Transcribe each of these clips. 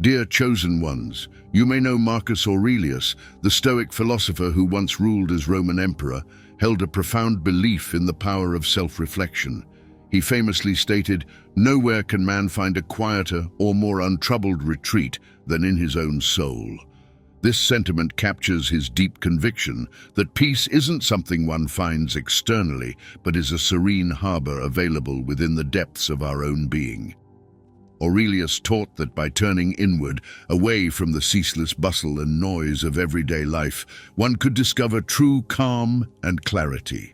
Dear chosen ones, you may know Marcus Aurelius, the stoic philosopher who once ruled as Roman emperor, held a profound belief in the power of self-reflection. He famously stated, "Nowhere can man find a quieter or more untroubled retreat than in his own soul." This sentiment captures his deep conviction that peace isn't something one finds externally, but is a serene harbor available within the depths of our own being. Aurelius taught that by turning inward, away from the ceaseless bustle and noise of everyday life, one could discover true calm and clarity.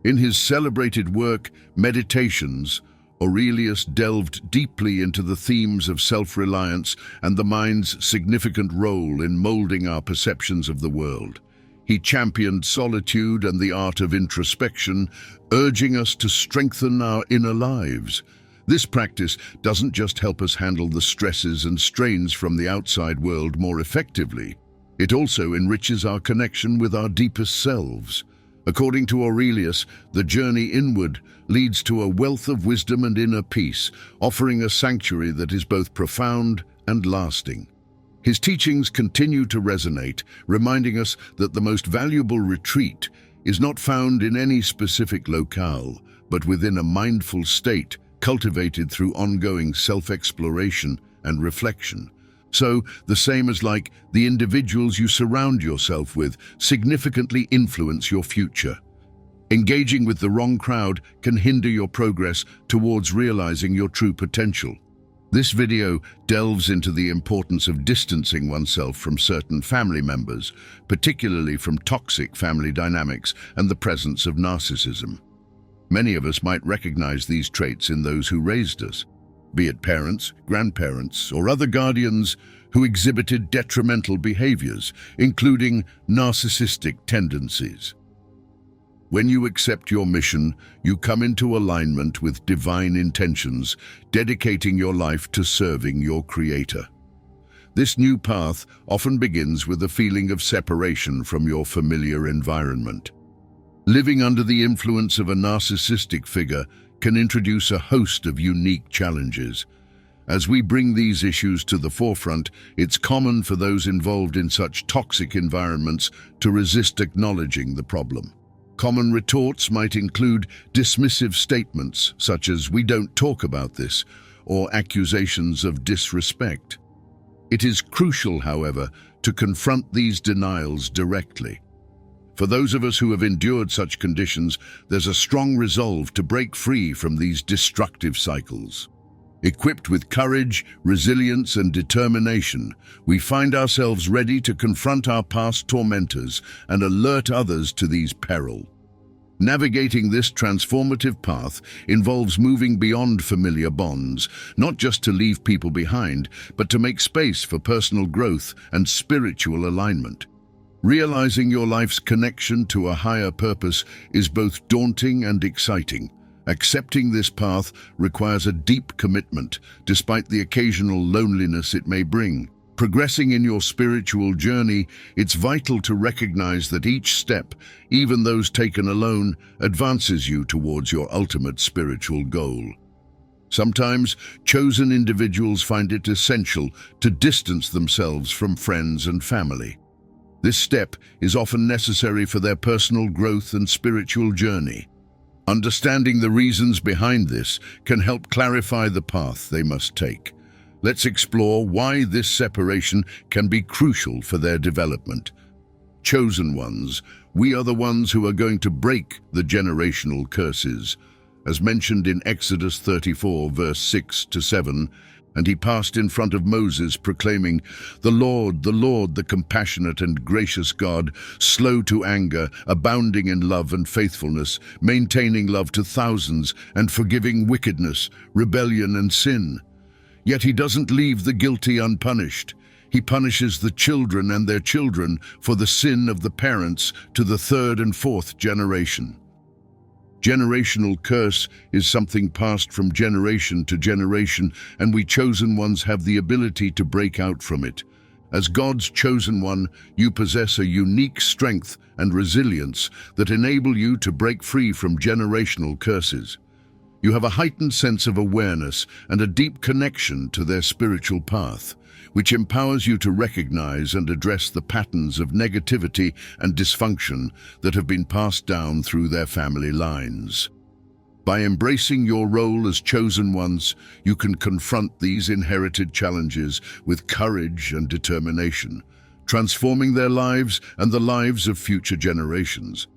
In his celebrated work, Meditations, Aurelius delved deeply into the themes of self-reliance and the mind's significant role in molding our perceptions of the world. He championed solitude and the art of introspection, urging us to strengthen our inner lives. This practice doesn't just help us handle the stresses and strains from the outside world more effectively, it also enriches our connection with our deepest selves. According to Aurelius, the journey inward leads to a wealth of wisdom and inner peace, offering a sanctuary that is both profound and lasting. His teachings continue to resonate, reminding us that the most valuable retreat is not found in any specific locale, but within a mindful state cultivated through ongoing self-exploration and reflection. So, the same as like the individuals you surround yourself with significantly influence your future. Engaging with the wrong crowd can hinder your progress towards realizing your true potential. This video delves into the importance of distancing oneself from certain family members, particularly from toxic family dynamics and the presence of narcissism. Many of us might recognize these traits in those who raised us, be it parents, grandparents, or other guardians who exhibited detrimental behaviors, including narcissistic tendencies. When you accept your mission, you come into alignment with divine intentions, dedicating your life to serving your Creator. This new path often begins with a feeling of separation from your familiar environment. Living under the influence of a narcissistic figure can introduce a host of unique challenges. As we bring these issues to the forefront, it's common for those involved in such toxic environments to resist acknowledging the problem. Common retorts might include dismissive statements such as "we don't talk about this," or accusations of disrespect. It is crucial, however, to confront these denials directly. For those of us who have endured such conditions, there's a strong resolve to break free from these destructive cycles. Equipped with courage, resilience, and determination, we find ourselves ready to confront our past tormentors and alert others to these perils. Navigating this transformative path involves moving beyond familiar bonds, not just to leave people behind, but to make space for personal growth and spiritual alignment. Realizing your life's connection to a higher purpose is both daunting and exciting. Accepting this path requires a deep commitment, despite the occasional loneliness it may bring. Progressing in your spiritual journey, it's vital to recognize that each step, even those taken alone, advances you towards your ultimate spiritual goal. Sometimes, chosen individuals find it essential to distance themselves from friends and family. This step is often necessary for their personal growth and spiritual journey. Understanding the reasons behind this can help clarify the path they must take. Let's explore why this separation can be crucial for their development. Chosen ones, we are the ones who are going to break the generational curses. As mentioned in Exodus 34, verse 6 to 7, "And he passed in front of Moses, proclaiming, the Lord, the compassionate and gracious God, slow to anger, abounding in love and faithfulness, maintaining love to thousands, and forgiving wickedness, rebellion, and sin. Yet he doesn't leave the guilty unpunished. He punishes the children and their children for the sin of the parents to the third and fourth generation." Generational curse is something passed from generation to generation, and we chosen ones have the ability to break out from it. As God's chosen one, you possess a unique strength and resilience that enable you to break free from generational curses. You have a heightened sense of awareness and a deep connection to their spiritual path, which empowers you to recognize and address the patterns of negativity and dysfunction that have been passed down through their family lines. By embracing your role as chosen ones, you can confront these inherited challenges with courage and determination, transforming their lives and the lives of future generations.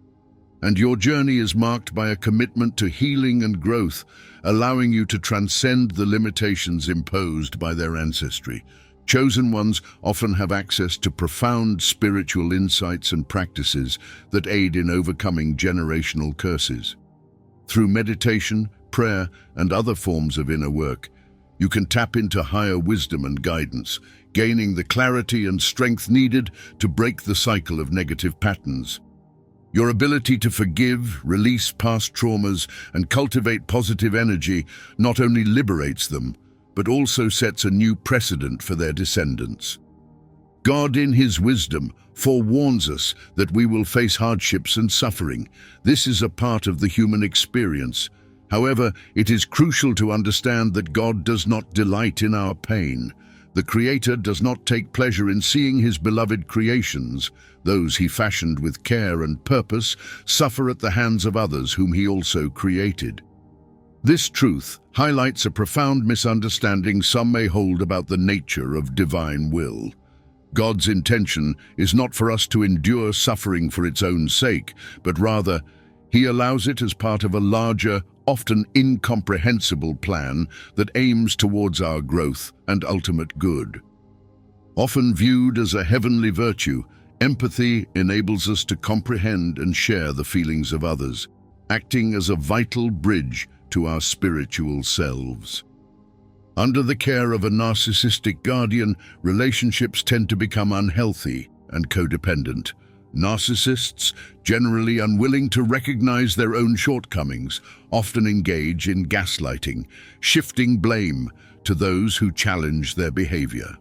And your journey is marked by a commitment to healing and growth, allowing you to transcend the limitations imposed by their ancestry. Chosen ones often have access to profound spiritual insights and practices that aid in overcoming generational curses. Through meditation, prayer, and other forms of inner work, you can tap into higher wisdom and guidance, gaining the clarity and strength needed to break the cycle of negative patterns. Your ability to forgive, release past traumas, and cultivate positive energy not only liberates them, but also sets a new precedent for their descendants. God, in His wisdom, forewarns us that we will face hardships and suffering. This is a part of the human experience. However, it is crucial to understand that God does not delight in our pain. The Creator does not take pleasure in seeing His beloved creations, those He fashioned with care and purpose, suffer at the hands of others whom He also created. This truth highlights a profound misunderstanding some may hold about the nature of divine will. God's intention is not for us to endure suffering for its own sake, but rather, He allows it as part of a larger, often incomprehensible plan that aims towards our growth and ultimate good. Often viewed as a heavenly virtue, empathy enables us to comprehend and share the feelings of others, acting as a vital bridge to our spiritual selves. Under the care of a narcissistic guardian, relationships tend to become unhealthy and codependent. Narcissists, generally unwilling to recognize their own shortcomings, often engage in gaslighting, shifting blame to those who challenge their behavior.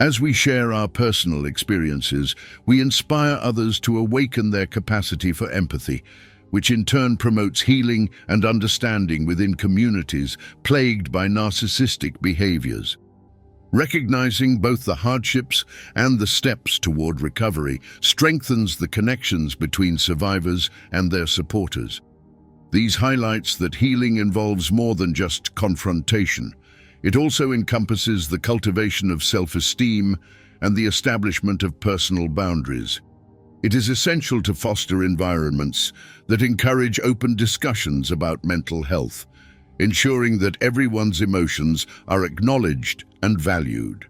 As we share our personal experiences, we inspire others to awaken their capacity for empathy, which in turn promotes healing and understanding within communities plagued by narcissistic behaviors. Recognizing both the hardships and the steps toward recovery strengthens the connections between survivors and their supporters. These highlights that healing involves more than just confrontation. It also encompasses the cultivation of self-esteem and the establishment of personal boundaries. It is essential to foster environments that encourage open discussions about mental health, ensuring that everyone's emotions are acknowledged and valued.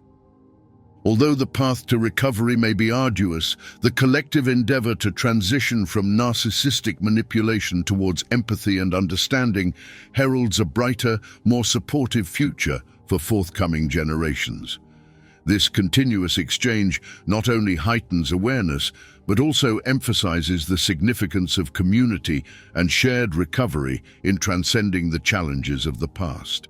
Although the path to recovery may be arduous, the collective endeavor to transition from narcissistic manipulation towards empathy and understanding heralds a brighter, more supportive future for forthcoming generations. This continuous exchange not only heightens awareness, but also emphasizes the significance of community and shared recovery in transcending the challenges of the past.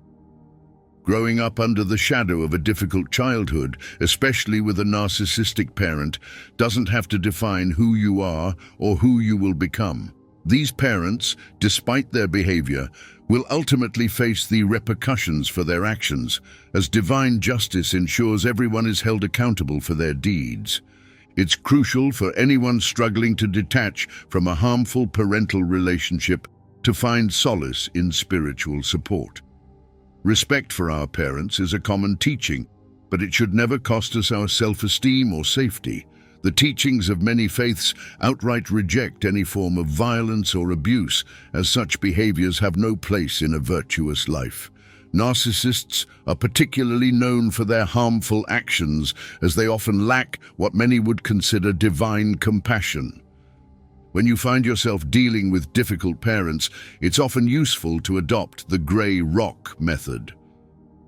Growing up under the shadow of a difficult childhood, especially with a narcissistic parent, doesn't have to define who you are or who you will become. These parents, despite their behavior, will ultimately face the repercussions for their actions, as divine justice ensures everyone is held accountable for their deeds. It's crucial for anyone struggling to detach from a harmful parental relationship to find solace in spiritual support. Respect for our parents is a common teaching, but it should never cost us our self-esteem or safety. The teachings of many faiths outright reject any form of violence or abuse, as such behaviors have no place in a virtuous life. Narcissists are particularly known for their harmful actions, as they often lack what many would consider divine compassion. When you find yourself dealing with difficult parents, it's often useful to adopt the gray rock method,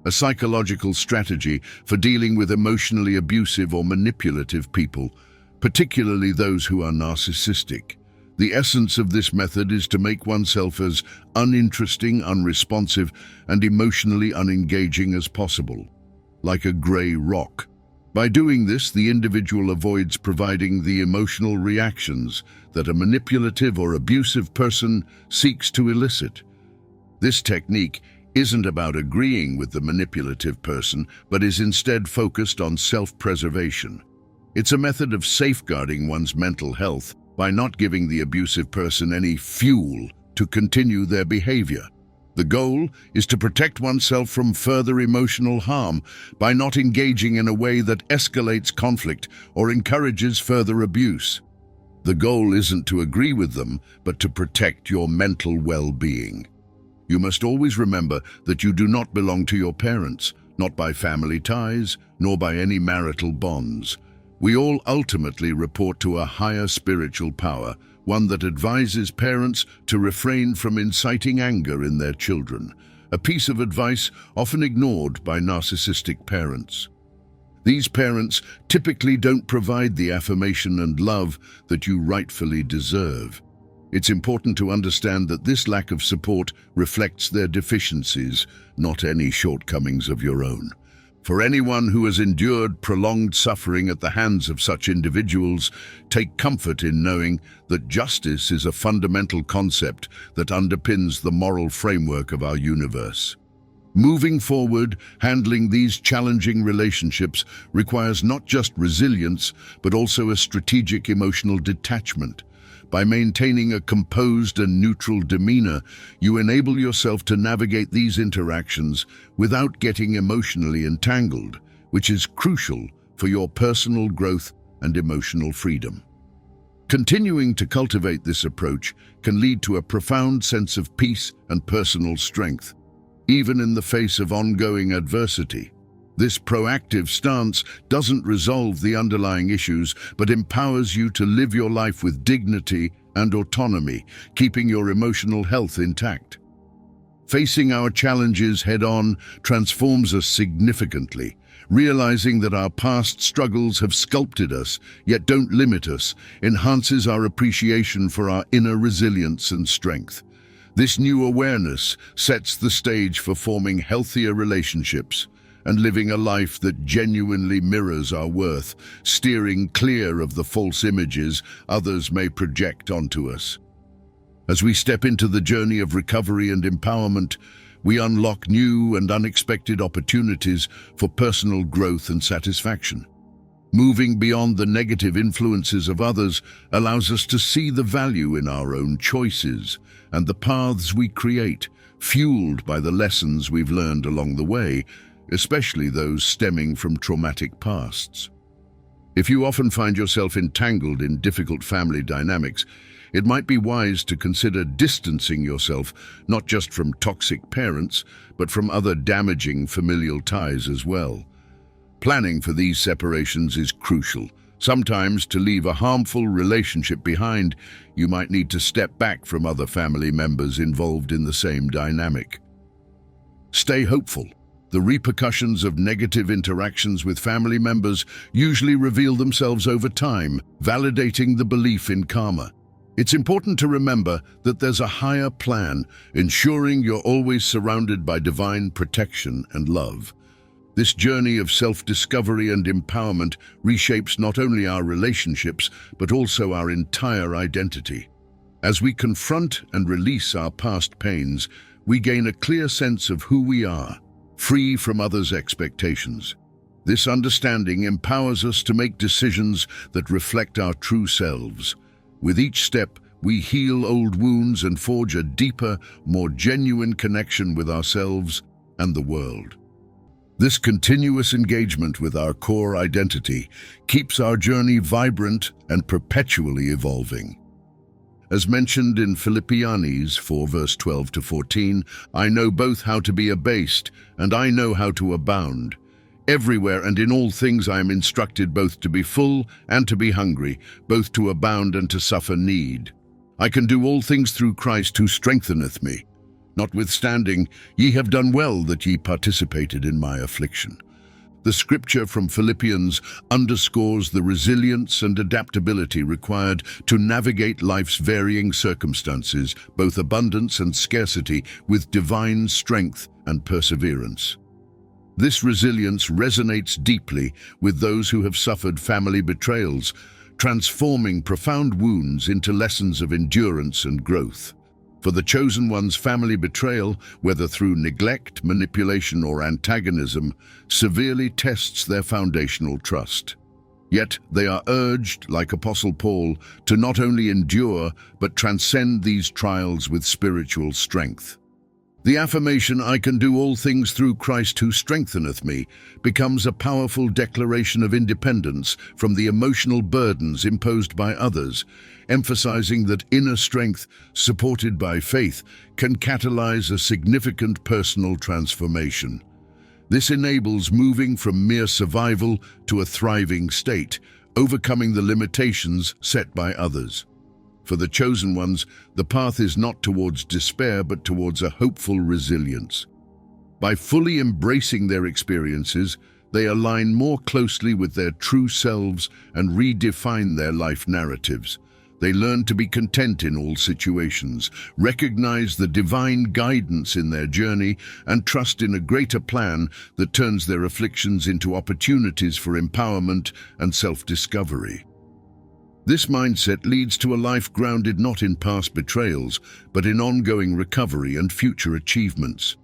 a psychological strategy for dealing with emotionally abusive or manipulative people, particularly those who are narcissistic. The essence of this method is to make oneself as uninteresting, unresponsive, and emotionally unengaging as possible, like a gray rock. By doing this, the individual avoids providing the emotional reactions that a manipulative or abusive person seeks to elicit. This technique isn't about agreeing with the manipulative person, but is instead focused on self-preservation. It's a method of safeguarding one's mental health by not giving the abusive person any fuel to continue their behavior. The goal is to protect oneself from further emotional harm by not engaging in a way that escalates conflict or encourages further abuse. The goal isn't to agree with them, but to protect your mental well-being. You must always remember that you do not belong to your parents, not by family ties, nor by any marital bonds. We all ultimately report to a higher spiritual power, one that advises parents to refrain from inciting anger in their children, a piece of advice often ignored by narcissistic parents. These parents typically don't provide the affirmation and love that you rightfully deserve. It's important to understand that this lack of support reflects their deficiencies, not any shortcomings of your own. For anyone who has endured prolonged suffering at the hands of such individuals, take comfort in knowing that justice is a fundamental concept that underpins the moral framework of our universe. Moving forward, handling these challenging relationships requires not just resilience, but also a strategic emotional detachment. By maintaining a composed and neutral demeanor, you enable yourself to navigate these interactions without getting emotionally entangled, which is crucial for your personal growth and emotional freedom. Continuing to cultivate this approach can lead to a profound sense of peace and personal strength, even in the face of ongoing adversity. This proactive stance doesn't resolve the underlying issues, but empowers you to live your life with dignity and autonomy, keeping your emotional health intact. Facing our challenges head-on transforms us significantly. Realizing that our past struggles have sculpted us, yet don't limit us, enhances our appreciation for our inner resilience and strength. This new awareness sets the stage for forming healthier relationships and living a life that genuinely mirrors our worth, steering clear of the false images others may project onto us. As we step into the journey of recovery and empowerment, we unlock new and unexpected opportunities for personal growth and satisfaction. Moving beyond the negative influences of others allows us to see the value in our own choices and the paths we create, fueled by the lessons we've learned along the way, especially those stemming from traumatic pasts. If you often find yourself entangled in difficult family dynamics, it might be wise to consider distancing yourself not just from toxic parents, but from other damaging familial ties as well. Planning for these separations is crucial. Sometimes, to leave a harmful relationship behind, you might need to step back from other family members involved in the same dynamic. Stay hopeful. The repercussions of negative interactions with family members usually reveal themselves over time, validating the belief in karma. It's important to remember that there's a higher plan, ensuring you're always surrounded by divine protection and love. This journey of self-discovery and empowerment reshapes not only our relationships, but also our entire identity. As we confront and release our past pains, we gain a clear sense of who we are, free from others' expectations. This understanding empowers us to make decisions that reflect our true selves. With each step, we heal old wounds and forge a deeper, more genuine connection with ourselves and the world. This continuous engagement with our core identity keeps our journey vibrant and perpetually evolving. As mentioned in Philippians 4 verse 12 to 14, I know both how to be abased and I know how to abound. Everywhere and in all things I am instructed both to be full and to be hungry, both to abound and to suffer need. I can do all things through Christ who strengtheneth me. Notwithstanding, ye have done well that ye participated in my affliction. The scripture from Philippians underscores the resilience and adaptability required to navigate life's varying circumstances, both abundance and scarcity, with divine strength and perseverance. This resilience resonates deeply with those who have suffered family betrayals, transforming profound wounds into lessons of endurance and growth. For the chosen one's family betrayal, whether through neglect, manipulation, or antagonism, severely tests their foundational trust. Yet they are urged, like Apostle Paul, to not only endure, but transcend these trials with spiritual strength. The affirmation, "I can do all things through Christ who strengtheneth me," becomes a powerful declaration of independence from the emotional burdens imposed by others, emphasizing that inner strength, supported by faith, can catalyze a significant personal transformation. This enables moving from mere survival to a thriving state, overcoming the limitations set by others. For the chosen ones, the path is not towards despair, but towards a hopeful resilience. By fully embracing their experiences, they align more closely with their true selves and redefine their life narratives. They learn to be content in all situations, recognize the divine guidance in their journey, and trust in a greater plan that turns their afflictions into opportunities for empowerment and self-discovery. This mindset leads to a life grounded not in past betrayals, but in ongoing recovery and future achievements.